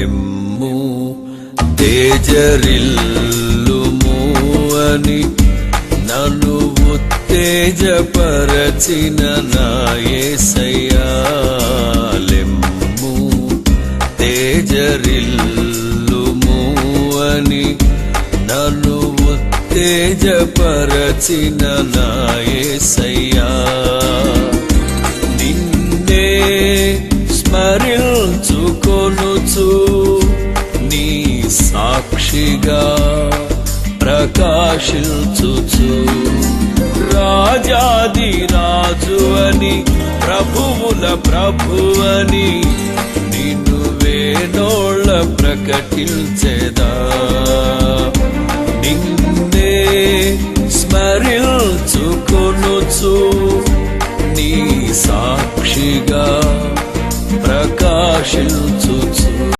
లెమ్ము తేజరిల్లుము అని నన్ను ఉత్తేజపరచిన నా యేసయ్యా. లెమ్ము తేజరిల్లుము అని నన్ను ఉత్తేజపరచిన నా యేసయ్యా. నిన్నే స్మరించుకొనుచు నీ సాక్షిగా ప్రకాశించుచు రాజాది రాజు అని ప్రభువుల ప్రభువని నిన్ను వేణోళ్ళ ప్రకటించెదా. నిన్నే స్మరించుకొనుచు నీ సాక్షిగా ప్రకాశించు